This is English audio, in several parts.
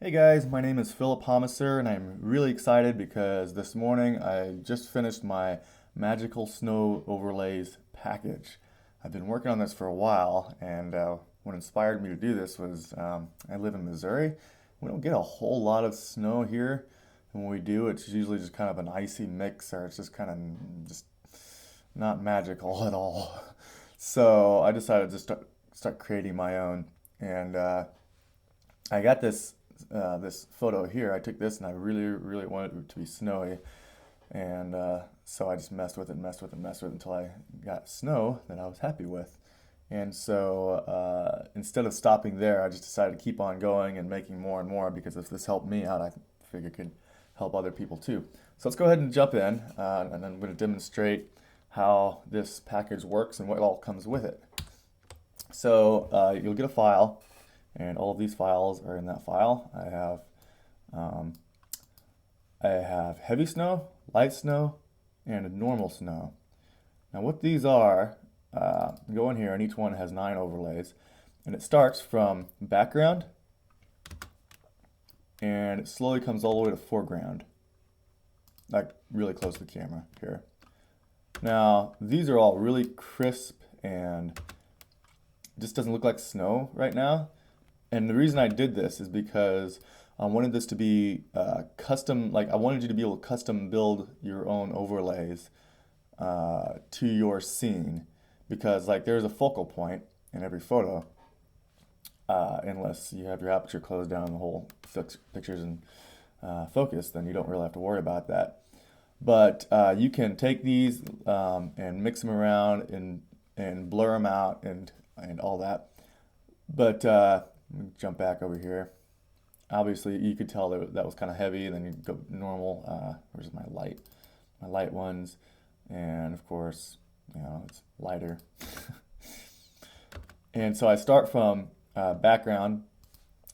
Hey guys, my name is Phillip Haumesser, and I'm really excited because this morning I just finished my magical snow overlays package. I've been working on this for a while, and what inspired me to do this was I live in Missouri. We don't get a whole lot of snow here, and when we do, it's usually just kind of an icy mix, or it's just kind of just not magical at all. So I decided to start creating my own, and I got this photo here. I took this and I really wanted it to be snowy, and so I just messed with it, messed with it, messed with it until I got snow that I was happy with. And so instead of stopping there, I just decided to keep on going and making more and more because if this helped me out, I figured it could help other people too. So let's go ahead and jump in, and then I'm going to demonstrate how this package works and what all comes with it. So you'll get a file, and all of these files are in that file. Um, I have heavy snow, light snow, and normal snow. Now what these are, go in here, and each one has 9 overlays, and it starts from background, and it slowly comes all the way to foreground, like really close to the camera here. Now these are all really crisp and just doesn't look like snow right now. And the reason I did this is because I wanted this to be custom, like I wanted you to be able to custom build your own overlays to your scene. Because like there's a focal point in every photo, unless you have your aperture closed down and the whole picture's in focus, then you don't really have to worry about that. But you can take these and mix them around and blur them out and all that. But let me jump back over here. Obviously, you could tell that that was kind of heavy. Then you go normal. Where's my light? My light ones, and of course, it's lighter. And so I start from background,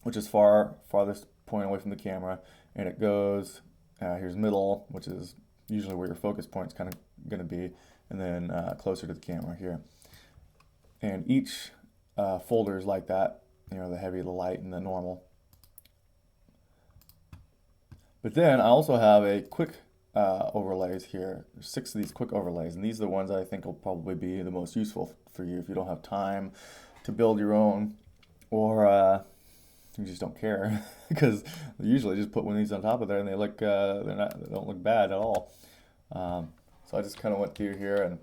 which is farthest point away from the camera, and it goes. Here's middle, which is usually where your focus point is kind of going to be, and then closer to the camera here. And each folder is like that. The heavy, the light, and the normal. But then I also have a quick overlays here. There's 6 of these quick overlays, and these are the ones that I think will probably be the most useful for you if you don't have time to build your own, or you just don't care, because usually just put one of these on top of there, and they don't look bad at all. So I just kind of went through here and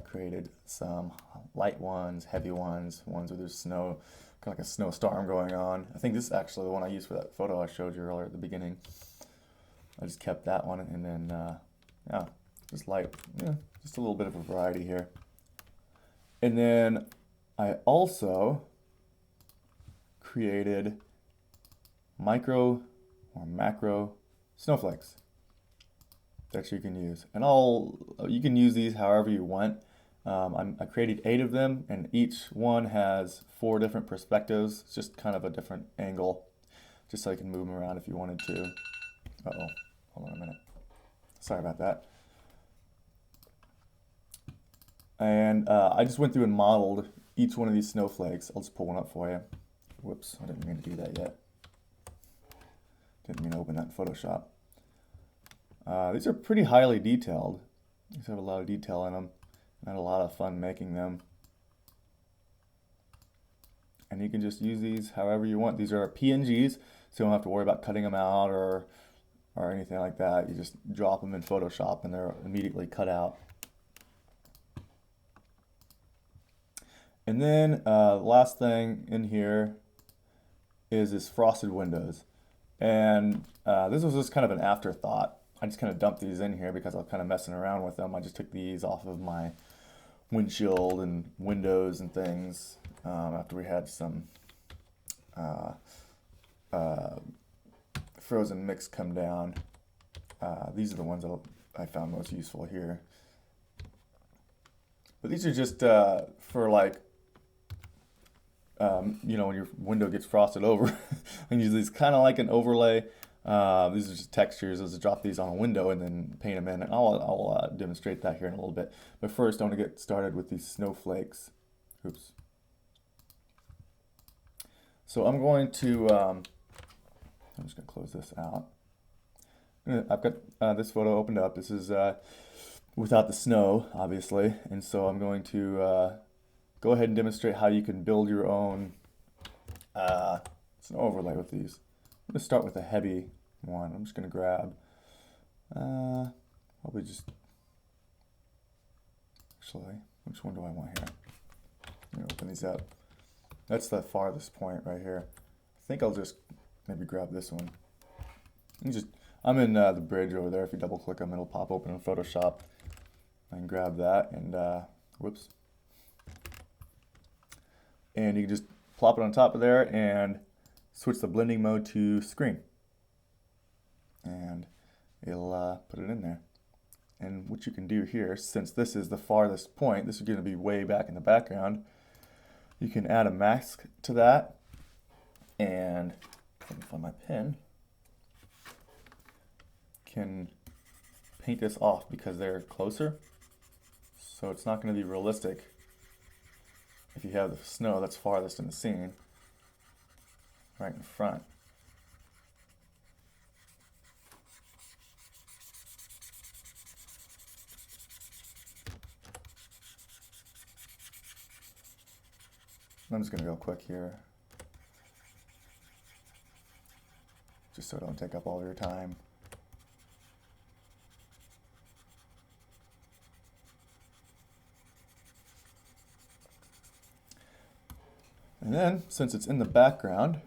created some light ones, heavy ones where there's snow, kind of like a snowstorm going on. I think this is actually the one I used for that photo I showed you earlier at the beginning. I just kept that one, and then yeah, just light, just a little bit of a variety here. And then I also created micro or macro snowflakes that you can use. And you can use these however you want. I created 8 of them, and each one has 4 different perspectives. It's just kind of a different angle, just so you can move them around if you wanted to. Uh-oh, hold on a minute. Sorry about that. And I just went through and modeled each one of these snowflakes. I'll just pull one up for you. Whoops, I didn't mean to do that yet. Didn't mean to open that in Photoshop. These are pretty highly detailed. These have a lot of detail in them. I had a lot of fun making them. And you can just use these however you want. These are PNGs, so you don't have to worry about cutting them out or anything like that. You just drop them in Photoshop and they're immediately cut out. And then the last thing in here is this frosted windows. And this was just kind of an afterthought. I just kind of dumped these in here because I was kind of messing around with them. I just took these off of my windshield and windows and things after we had some frozen mix come down. These are the ones that I found most useful here. But these are just for like, when your window gets frosted over, and use these kind of like an overlay. These are just textures. I'll just drop these on a window and then paint them in. And I'll demonstrate that here in a little bit. But first, I want to get started with these snowflakes. Oops. So I'm going to, I'm just going to close this out. I've got this photo opened up. This is without the snow, obviously. And so I'm going to go ahead and demonstrate how you can build your own snow overlay with these. I'm going to start with a heavy one. I'm just going to grab, probably just, actually, which one do I want here? I'm going to open these up. That's the farthest point right here. I think I'll just maybe grab this one. I'm in the bridge over there. If you double click them, it'll pop open in Photoshop. I can grab that and, whoops. And you can just plop it on top of there and switch the blending mode to screen. And it'll put it in there. And what you can do here, since this is the farthest point, this is going to be way back in the background, you can add a mask to that. And let me find my pen. Can paint this off because they're closer. So it's not going to be realistic if you have the snow that's farthest in the scene right in front. I'm just going to go quick here, just so I don't take up all your time. And then, since it's in the background,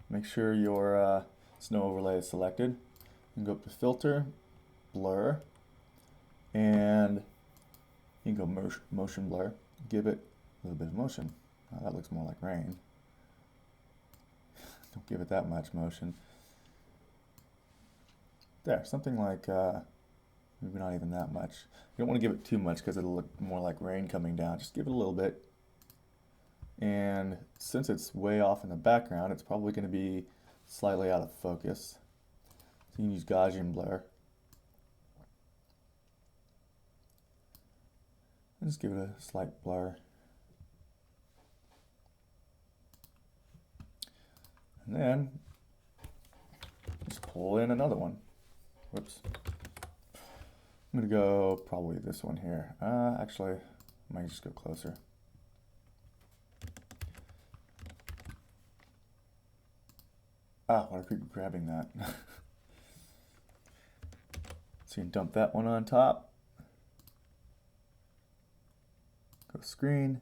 make sure your snow overlay is selected. You can go up to Filter, Blur, and you can go Motion Blur. Give it a little bit of motion. Oh, that looks more like rain. Don't give it that much motion. There, something like, maybe not even that much. You don't want to give it too much because it'll look more like rain coming down. Just give it a little bit. And since it's way off in the background, it's probably going to be slightly out of focus. So you can use Gaussian blur. And just give it a slight blur. And then just pull in another one. Whoops. I'm going to go probably this one here. Actually, I might just go closer. Why do I keep grabbing that? So you can dump that one on top. Go screen.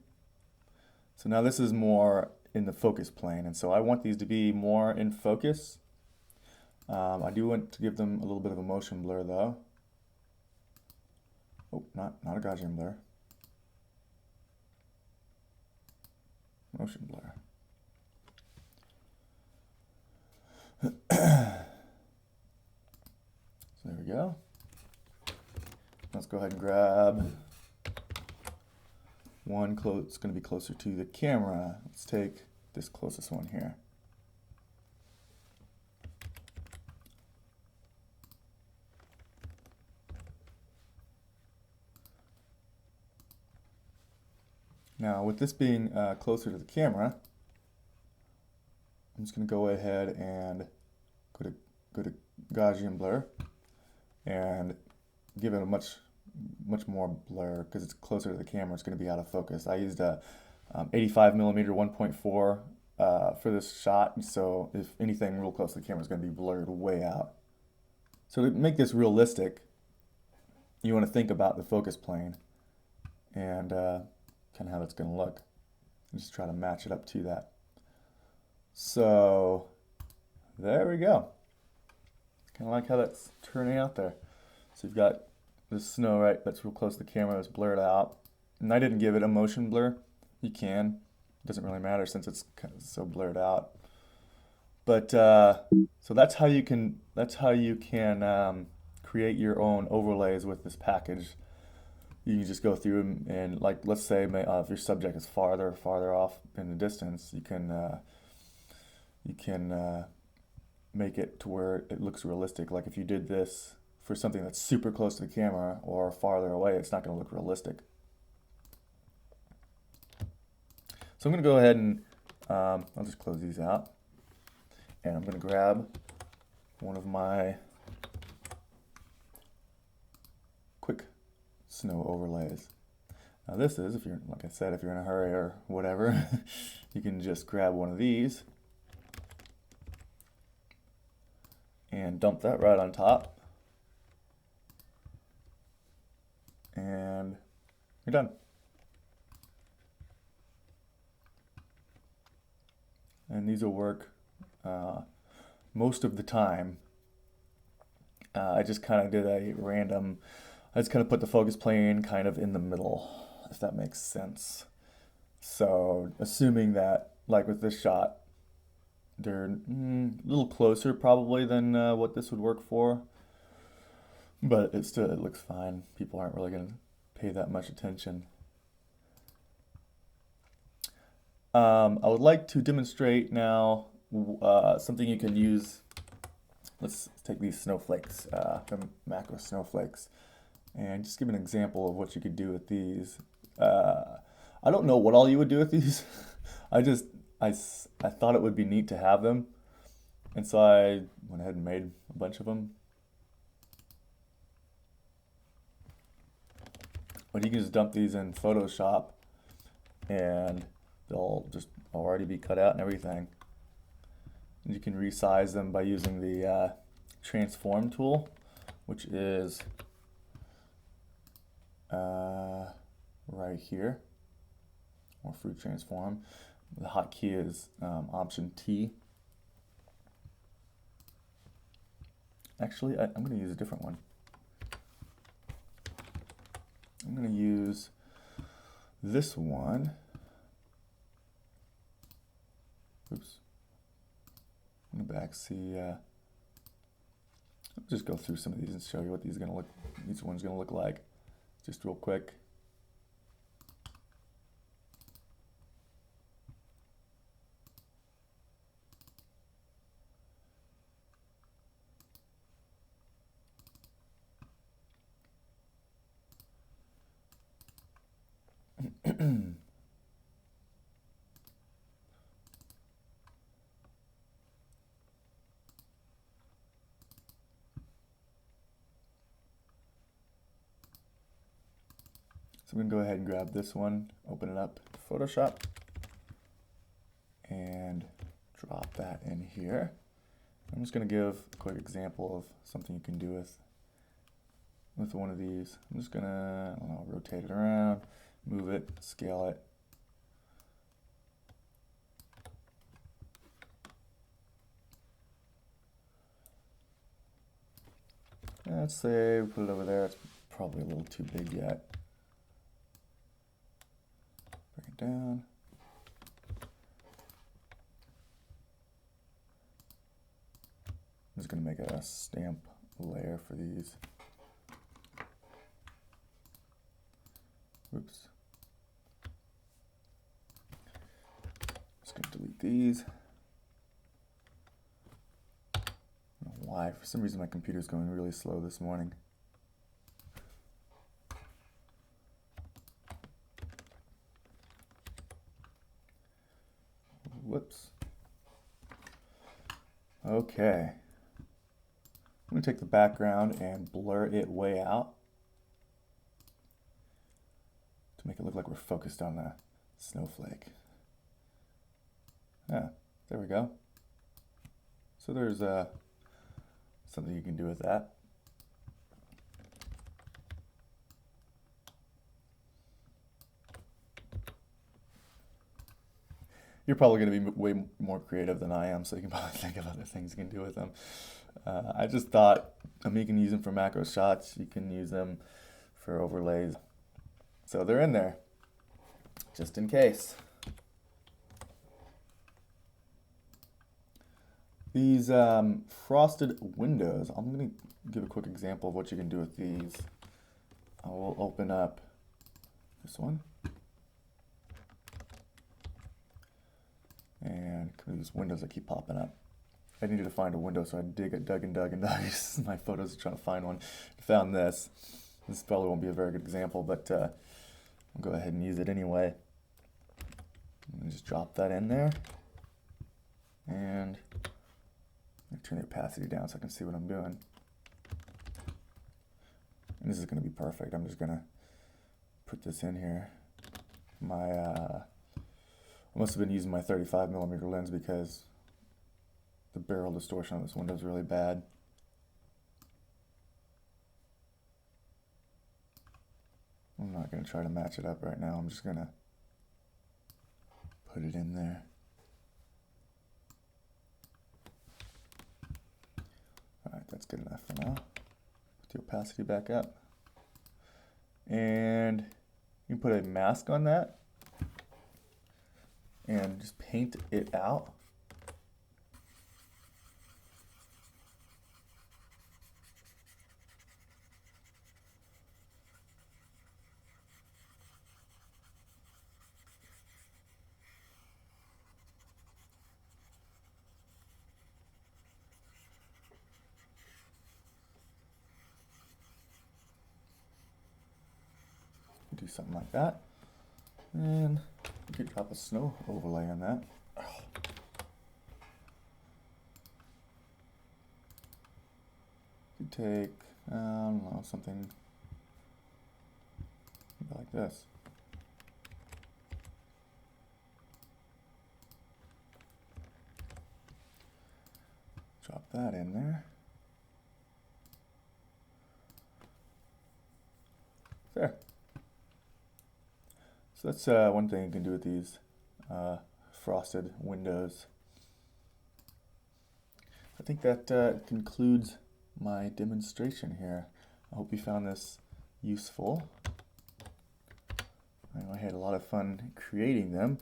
So now this is more in the focus plane, and so I want these to be more in focus. I do want to give them a little bit of a motion blur though. Oh, not a Gaussian blur. Motion blur. So there we go. Let's go ahead and grab one it's going to be closer to the camera. Let's take this closest one here. Now, with this being closer to the camera, I'm just going to go ahead and go to Gaussian blur and give it a much more blur because it's closer to the camera. It's going to be out of focus. I used a 85mm 1.4 for this shot, so if anything real close to the camera is going to be blurred way out. So to make this realistic, you want to think about the focus plane and kind of how it's going to look. And just try to match it up to that. So there we go. Kind of like how that's turning out there. So you've got the snow, right, that's real close to the camera, that's blurred out. And I didn't give it a motion blur. You can. It doesn't really matter since it's kind of so blurred out. But so that's how you can create your own overlays with this package. You can just go through and like, let's say if your subject is farther off in the distance, you can make it to where it looks realistic. Like if you did this for something that's super close to the camera or farther away, it's not going to look realistic. So I'm going to go ahead and I'll just close these out. And I'm going to grab one of my quick snow overlays. Now this is, if you're, like I said, if you're in a hurry or whatever, you can just grab one of these and dump that right on top. And you're done. And these will work most of the time. I just kind of did a random, I just kind of put the focus plane kind of in the middle, if that makes sense. So assuming that, like with this shot, they're a little closer probably than what this would work for, but it looks fine. People aren't really going to pay that much attention. I would like to demonstrate now something you can use. Let's take these snowflakes, the macro snowflakes, and just give an example of what you could do with these. I don't know what all you would do with these. I thought it would be neat to have them, and so I went ahead and made a bunch of them. But you can just dump these in Photoshop, and they'll just already be cut out and everything. And you can resize them by using the transform tool, which is right here, or fruit transform. The hotkey is option T. Actually, I'm going to use a different one. I'm going to use this one. Oops. In the back, see. I'll just go through some of these and show you what these are going to look. Each one's going to look like, just real quick. So I'm going to go ahead and grab this one, open it up, Photoshop, and drop that in here. I'm just going to give a quick example of something you can do with one of these. I'm just going to, I don't know, rotate it around, move it, scale it. Let's say we put it over there. It's probably a little too big yet. Bring it down. I'm just going to make a stamp layer for these. Oops. Just going to delete these. I don't know why. For some reason my computer's going really slow this morning. Whoops. Okay. I'm going to take the background and blur it way out to make it look like we're focused on the snowflake. Ah, there we go. So there's something you can do with that. You're probably going to be way more creative than I am, so you can probably think of other things you can do with them. I just thought, I mean, you can use them for macro shots, you can use them for overlays. So they're in there, just in case. These frosted windows, I'm going to give a quick example of what you can do with these. I will open up this one. And these windows that keep popping up. I needed to find a window, so I dug and dug. My photos are trying to find one. I found this. This probably won't be a very good example, but I'll go ahead and use it anyway. Just drop that in there, and turn the opacity down so I can see what I'm doing. And this is going to be perfect. I'm just going to put this in here. I must have been using my 35mm lens because the barrel distortion on this window is really bad. I'm not going to try to match it up right now. I'm just going to put it in there. Alright, that's good enough for now. Put the opacity back up. And you can put a mask on that and just paint it out. Do something like that, and you could drop a snow overlay on that. You could take, I don't know, something like this. Drop that in there. There. So that's one thing you can do with these frosted windows. I think that concludes my demonstration here. I hope you found this useful. I had a lot of fun creating them,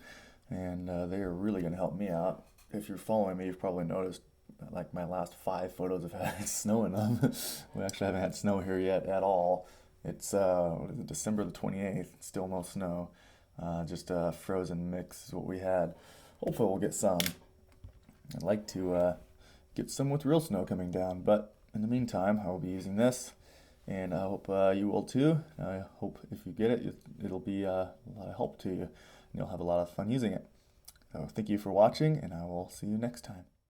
and they are really going to help me out. If you're following me, you've probably noticed like my last 5 photos have had snow in them. We actually haven't had snow here yet at all. It's what is it, December the 28th, still no snow. Just a frozen mix is what we had. Hopefully we'll get some. I'd like to get some with real snow coming down, but in the meantime I will be using this, and I hope you will too. I hope if you get it, it'll be a lot of help to you, and you'll have a lot of fun using it. So thank you for watching, and I will see you next time.